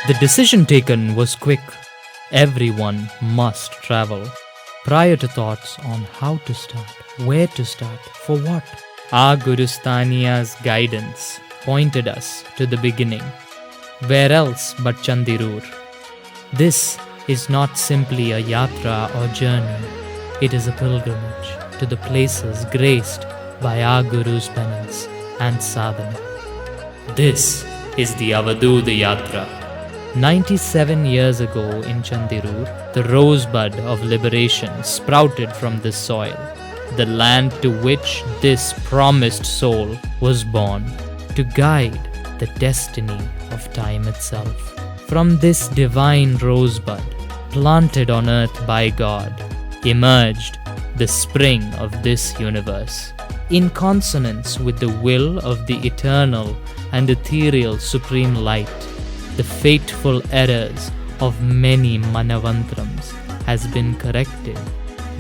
The decision taken was quick. Everyone must travel. Prior to thoughts on how to start, where to start, for what, our Guru Staniya's guidance pointed us to the beginning. Where else but Chandirur? This is not simply a yatra or journey. It is a pilgrimage to the places graced by our Guru's penance and sadhana. This is the Avadhootha Yatra. 97 years ago in Chandirur, the rosebud of liberation sprouted from this soil, the land to which this promised soul was born, to guide the destiny of time itself. From this divine rosebud, planted on earth by God, emerged the spring of this universe. In consonance with the will of the eternal and ethereal supreme light, the fateful errors of many manavantrams has been corrected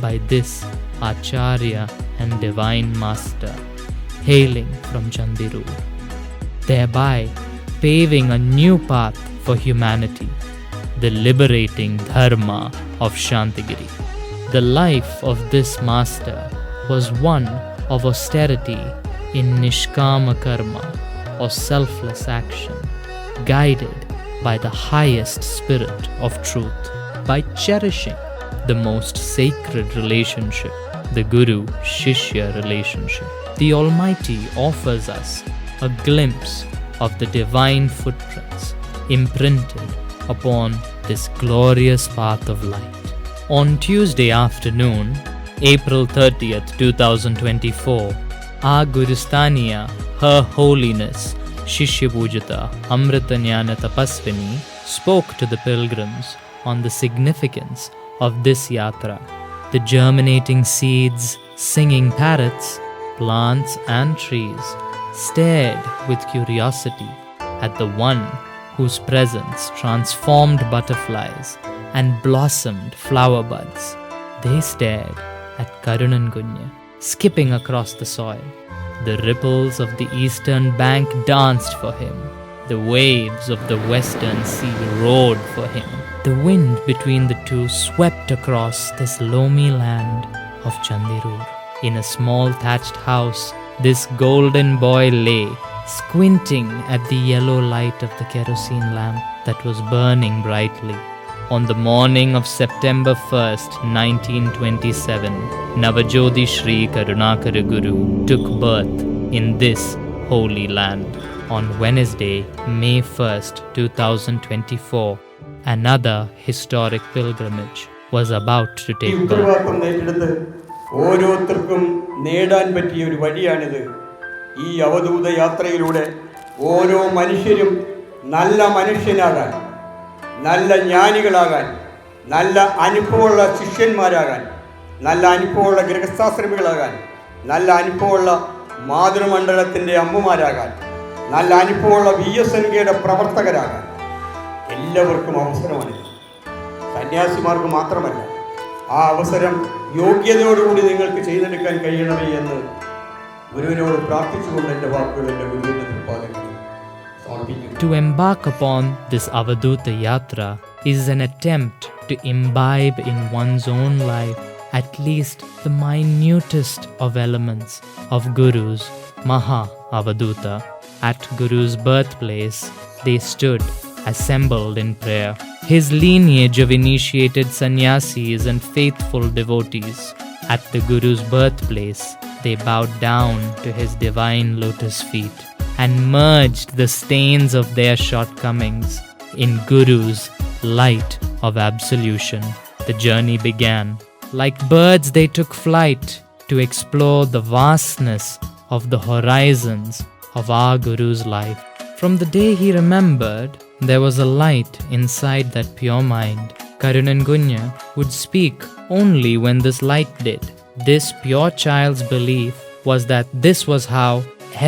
by this Acharya and Divine Master, hailing from Chandirur, thereby paving a new path for humanity, the liberating Dharma of Santhigiri. The life of this Master was one of austerity in Nishkama Karma, or selfless action, guided by the highest spirit of truth, by cherishing the most sacred relationship, the Guru-Shishya relationship. The Almighty offers us a glimpse of the divine footprints imprinted upon this glorious path of light. On Tuesday afternoon, April 30th, 2024, our Guru Staniya, Her Holiness Shishya Pujita Amritanyana Tapasvini, spoke to the pilgrims on the significance of this yatra. The germinating seeds, singing parrots, plants and trees stared with curiosity at the one whose presence transformed butterflies and blossomed flower buds. They stared at Karunangunya, skipping across the soil. The ripples of the eastern bank danced for him. The waves of the western sea roared for him. The wind between the two swept across this loamy land of Chandirur. In a small thatched house, this golden boy lay, squinting at the yellow light of the kerosene lamp that was burning brightly. On the morning of September 1st, 1927, Navajodi Shri Karunakara Guru took birth in this holy land. On Wednesday, May 1st, 2024, another historic pilgrimage was about to take birth. ഓരോരുത്തർക്കും നേടാൻ പറ്റിയ ഒരു വഴിയാണിത്. ഈ അവധൂത യാത്രയിലൂടെ ഓരോ മനുഷ്യരും നല്ല മനുഷ്യനാകാൻ, നല്ല ജ്ഞാനികളാകാൻ, നല്ല അനുഭവമുള്ള ശിഷ്യന്മാരാകാൻ, നല്ല അനുഭവമുള്ള ഗൃഹസ്ഥാശ്രമികളാകാൻ, നല്ല അനുഭവമുള്ള മാതൃമണ്ഡലത്തിൻ്റെ അമ്മമാരാകാൻ, നല്ല അനുഭവമുള്ള VSNKയുടെ പ്രവർത്തകരാകാൻ എല്ലാവർക്കും അവസരമാണിത്. സന്യാസിമാർക്ക് മാത്രമല്ല. ആ അവസരം യോഗ്യതയോടുകൂടി നിങ്ങൾക്ക് ചെയ്തെടുക്കാൻ കഴിയണമേ എന്ന് ഗുരുവിനോട് പ്രാർത്ഥിച്ചുകൊണ്ട് എൻ്റെ വാക്കുകൾ എൻ്റെ ഗുരുവിൻ്റെ തൃപ്പാദങ്ങളിൽ സമർപ്പിക്കുന്നു. To embark upon this Avadhootha Yatra is an attempt to imbibe in one's own life at least the minutest of elements of Guru's Maha Avadhootha. At Guru's birthplace, they stood assembled in prayer. His lineage of initiated sannyasis and faithful devotees. At the Guru's birthplace, they bowed down to his divine lotus feet and merged the stains of their shortcomings in Guru's light of absolution. The journey began. Like birds, they took flight to explore the vastness of the horizons of our Guru's life. From the day he remembered, there was a light inside that pure mind. Karunangunya would speak only when this light did. This pure child's belief was that this was how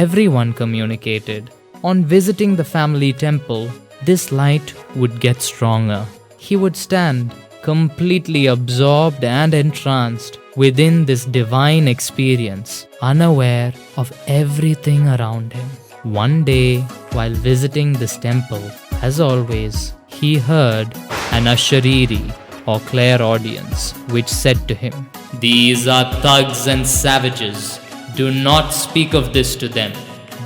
everyone communicated. On visiting the family temple, this light would get stronger. He would stand completely absorbed and entranced within this divine experience, unaware of everything around him. One day, while visiting this temple, as always, he heard an ashariri or clairaudience which said to him, "These are thugs and savages. Do not speak of this to them.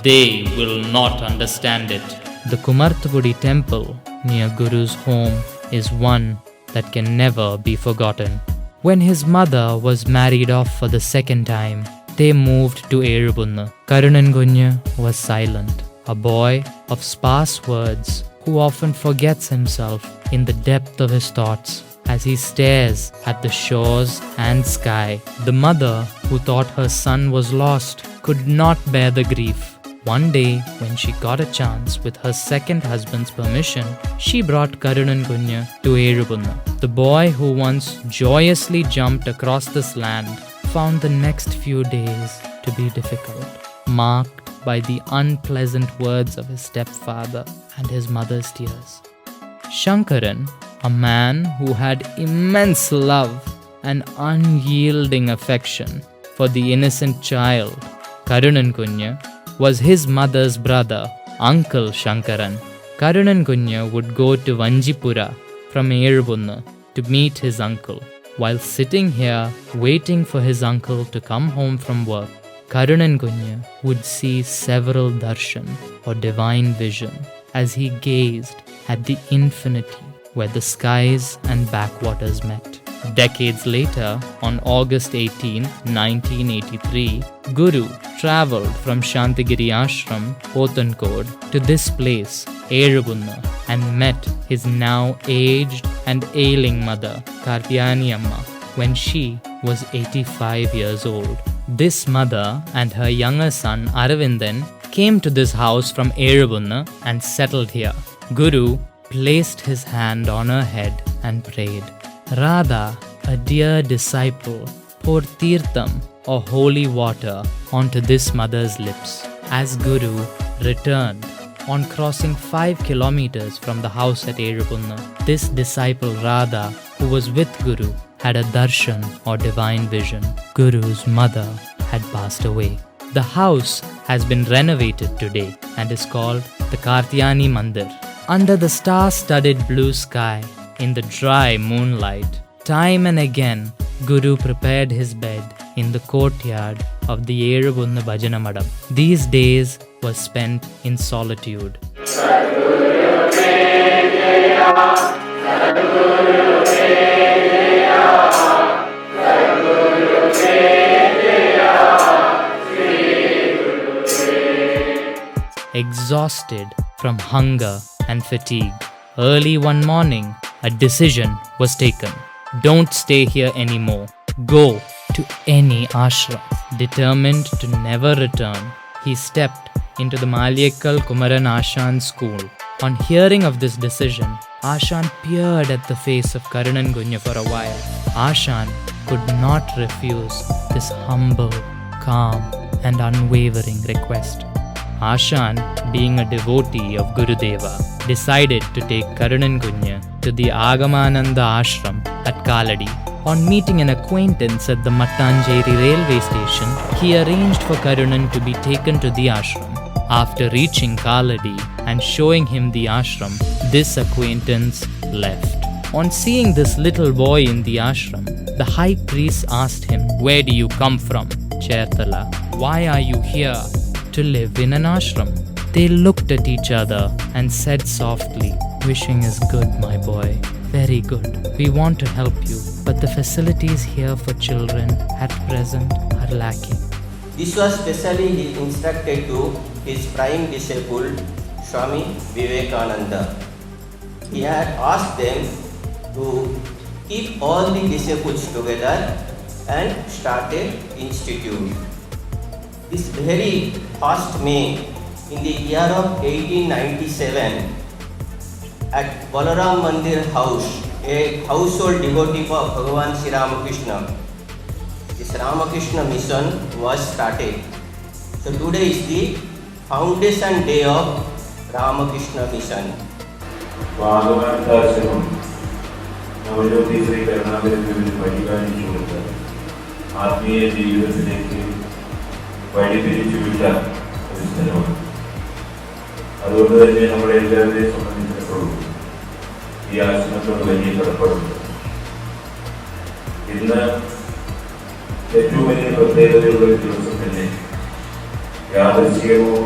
They will not understand it." The Kumarthapudi temple near Guru's home is one that can never be forgotten. When his mother was married off for the second time, they moved to Erubunna. Karunangunya was silent, a boy of sparse words who often forgets himself in the depth of his thoughts as he stares at the shores and sky. The mother, who thought her son was lost, could not bear the grief. One day, when she got a chance with her second husband's permission, she brought Karunangunya to Erubunna. The boy who once joyously jumped across this land found the next few days to be difficult, marked by the unpleasant words of his stepfather and his mother's tears. Shankaran, a man who had immense love and unyielding affection for the innocent child, Karunangunya, was his mother's brother, Uncle Shankaran. Karunangunya would go to Vanjipura from Erubunna to meet his uncle. While sitting here waiting for his uncle to come home from work, Karunangunya would see several darshan or divine vision as he gazed at the infinity where the skies and backwaters met. Decades later, on August 18, 1983, Guru travelled from Santhigiri ashram, Pothankode, to this place, Erubunna, and met his now aged and ailing mother, Kartyani Amma, when she was 85 years old. This mother and her younger son Aravindan came to this house from Erubunna and settled here. Guru placed his hand on her head and prayed. Radha, a dear disciple, poured tirtham or holy water onto this mother's lips. As Guru returned, on crossing 5 kilometers from the house at Erubunna, this disciple Radha, who was with Guru, had a darshan or divine vision. Guru's mother had passed away. The house has been renovated today and is called the Kartyani Mandir. Under the star-studded blue sky, in the dry moonlight, time and again, Guru prepared his bed in the courtyard of the Erubunna Bhajana Madam. These days were spent in solitude. Exhausted from hunger and fatigue, early one morning, a decision was taken. Don't stay here anymore. Go to any ashram. Determined to never return, he stepped into the Malyekkal Kumaran Ashan school. On hearing of this decision, Ashan peered at the face of Karunangunya for a while. Ashan could not refuse this humble, calm, and unwavering request. Ashan, being a devotee of Gurudeva, decided to take Karunangunya to the Agamananda ashram at Kalady. On meeting an acquaintance at the Mattanjeri railway station, he arranged for Karunan to be taken to the ashram. After reaching Kalady and showing him the ashram, this acquaintance left. On seeing this little boy in the ashram, the high priest asked him, "Where do you come from, Chaitala? Why are you here to live in an ashram?" They looked at each other and said softly, "Wishing is good, my boy. Very good. We want to help you, but the facilities here for children at present are lacking." This was specially he instructed to his prime disciple, Swami Vivekananda. He had asked them to keep all the disciples together and start an institute. This very first May in the year of 1897, at Balaram Mandir house, a household devotee of Bhagavan Sri Ramakrishna, this Ramakrishna mission was started. So today is the foundation day of Ramakrishna mission. Avadhootha Navajyothi Shri കരുണാകരന് വഴികാണിച്ചു കൊടുത്ത ആത്മീയ ജീവിതത്തിലേക്ക് വഴിതിരിച്ചുവിട്ട ഒരു സ്ഥലമാണ്. അതുകൊണ്ട് തന്നെ നമ്മളെ എല്ലാവരെയും സംബന്ധിച്ചിടത്തോളം ഈ ആശ്രമത്തോട് വലിയ കടപ്പാടുണ്ട്. ഇന്ന് ഏറ്റവും വലിയ പ്രത്യേകതയുള്ള ഒരു ദിവസം തന്നെ യാദൃശ്ചികമോ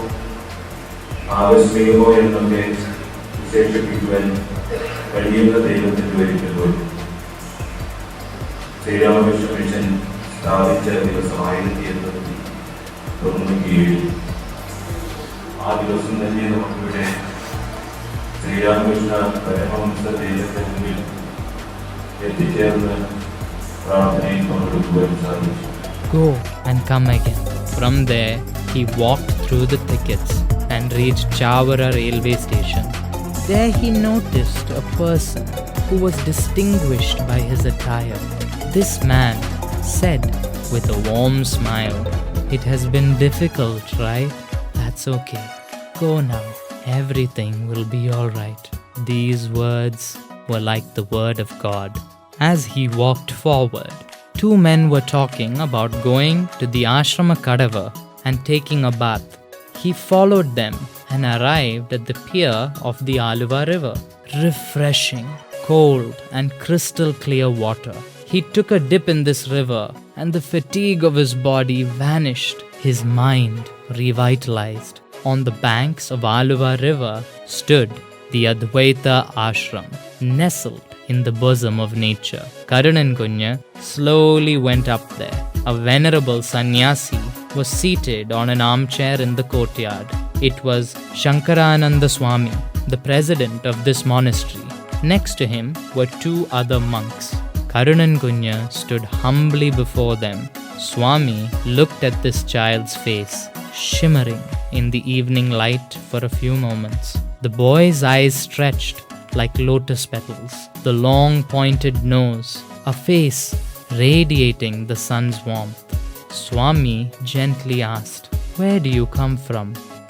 ആകസ്മികമോ എന്നൊക്കെ വിശേഷിപ്പിക്കുവാൻ കഴിയുന്ന ദൈവത്തിൻ്റെ ഒരിക്കലും ശ്രീരാമകൃഷ്ണ മിഷൻ സ്ഥാപിച്ച ദിവസം 1897. ആ ദിവസം തന്നെ നമുക്കിവിടെ ശ്രീരാമകൃഷ്ണ പരമഹംസ ദൈവത്തെ മുന്നിൽ എത്തിച്ചേർന്ന് പ്രാർത്ഥനയിൽ പങ്കെടുക്കുവാൻ സാധിച്ചു. Go and come again. From there, he walked through the thickets and reached Chavara railway station. There he noticed a person who was distinguished by his attire. This man said with a warm smile, "It has been difficult, right? That's okay. Go now. Everything will be all right." These words were like the word of God. As he walked forward, two men were talking about going to the ashrama Kadava and taking a bath. He followed them and arrived at the pier of the Aluva river. Refreshing, cold and crystal clear water. He took a dip in this river and the fatigue of his body vanished. His mind revitalized. On the banks of Aluva river stood the Avadhootha ashram, nestled in the bosom of nature. Karunan Kunya slowly went up there. A venerable sannyasi was seated on an armchair in the courtyard. It was Shankarananda Swami, the president of this monastery. Next to him were two other monks. Karunan Kunya stood humbly before them. Swami looked at this child's face, shimmering in the evening light for a few moments. The boy's eyes stretched like lotus petals, the long pointed nose, a face radiating the sun's warmth. Swami gently asked, "Where do you come from?"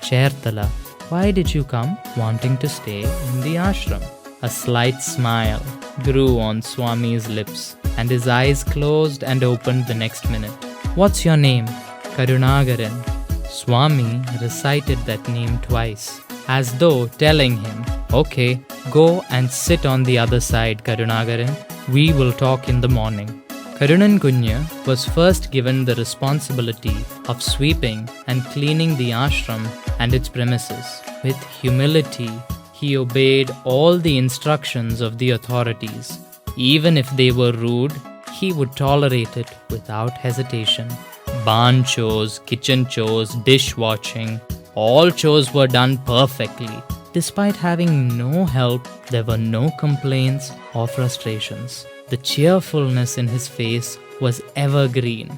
"Chertala." "Why did you come? Wanting to stay in the ashram?" A slight smile grew on Swami's lips, and his eyes closed and opened the next minute. "What's your name?" "Karunagaran." Swami recited that name twice, as though telling him, "Okay, go and sit on the other side, Karunagaran. We will talk in the morning." Karunan Kunya was first given the responsibility of sweeping and cleaning the ashram and its premises. With humility, he obeyed all the instructions of the authorities. Even if they were rude, he would tolerate it without hesitation. Barn chores, kitchen chores, dishwashing, all chores were done perfectly. Despite having no help, there were no complaints or frustrations. The cheerfulness in his face was evergreen,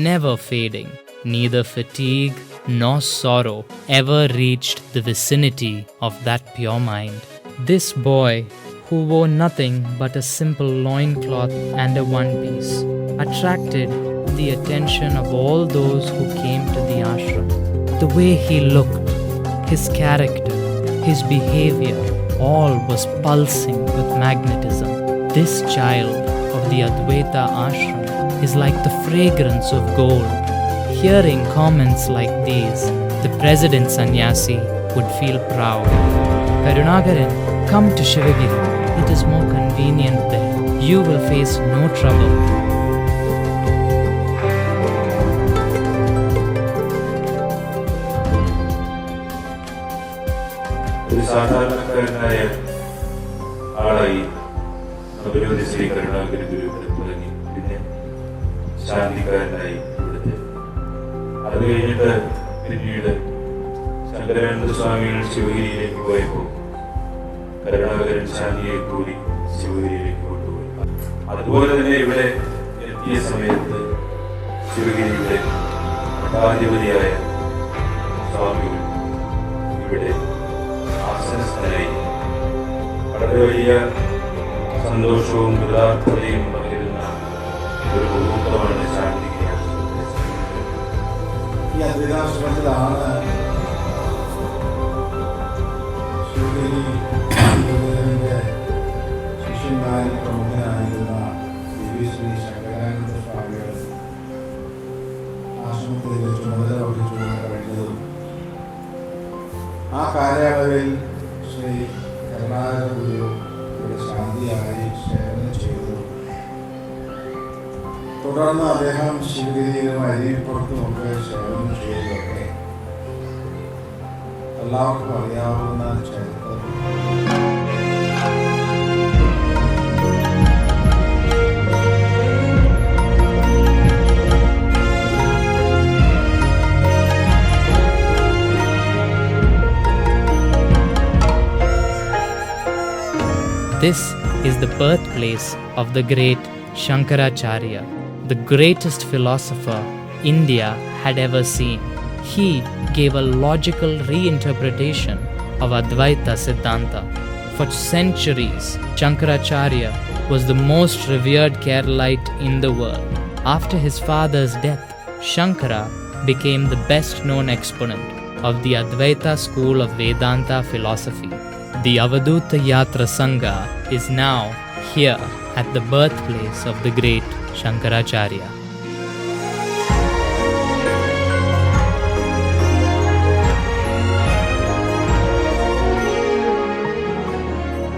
never fading. Neither fatigue nor sorrow ever reached the vicinity of that pure mind. This boy, who wore nothing but a simple loincloth and a one-piece, attracted the attention of all those who came to the ashram. The way he looked, his character, his behavior, all was pulsing with magnetism. This child of the Advaita ashram is like the fragrance of gold. Hearing comments like these, the president sannyasi would feel proud. "Karunagaran, come to Shivagiri. It is more convenient there. You will face no trouble." ഒരു സാധാരണക്കാരനായ ആളായി അവരോട് ശ്രീ കരുണാകരൻ ഗുരുവിനെ തുടങ്ങി. പിന്നെ ശാന്തിക്കാരനായി ഇവിടുത്തെ. അത് കഴിഞ്ഞിട്ട് പിന്നീട് ശങ്കരാനന്ദ സ്വാമികൾ ശിവഗിരിയിലേക്ക് പോയപ്പോൾ കരുണാകരൻ ശാന്തിയെ കൂടി ശിവഗിരിയിലേക്ക് കൊണ്ടുപോയി. അതുപോലെ തന്നെ ഇവിടെ എത്തിയ സമയത്ത് ശിവഗിരിയുടെ മഠാധിപതിയായ സ്വാമികൾ ഇവിടെ ആസനസ്ഥനായി. വളരെ വലിയ സന്തോഷവും കൃതാർത്ഥതയും പകരുന്ന ഒരു മുഹൂർത്തമാണ് ശാന്തിഗിരി ആശ്രമത്തെ. ഈ അദ്വൈതാശ്രമത്തിലാണ് ശിവഗിരി ശിഷ്യന്മാരിൽ പ്രമുഖനായിരുന്ന ശ്രീ ശങ്കരാനന്ദ സ്വാമികൾ ആശ്രമത്തിൽ ചുമതല വഹിച്ചുകൊണ്ട് കഴിഞ്ഞതും ആ കാലയളവിൽ ശ്രീ കരുണാകര ഗുരു ഇവിടെ തുടർന്ന് അദ്ദേഹം ശിവഗിരിയിലും അരിപ്പുറത്തുമൊക്കെ സേവനം ചെയ്തതൊക്കെ എല്ലാവർക്കും അറിയാവുന്ന ചരിത്രം. This is the birthplace of the great Shankaracharya, the greatest philosopher India had ever seen. He gave a logical reinterpretation of Advaita Siddhanta. For centuries, Shankaracharya was the most revered Keralite in the world. After his father's death, Shankara became the best known exponent of the Advaita school of Vedanta philosophy. The Avadhootha Yatra Sangha is now here at the birthplace of the great Shankaracharya.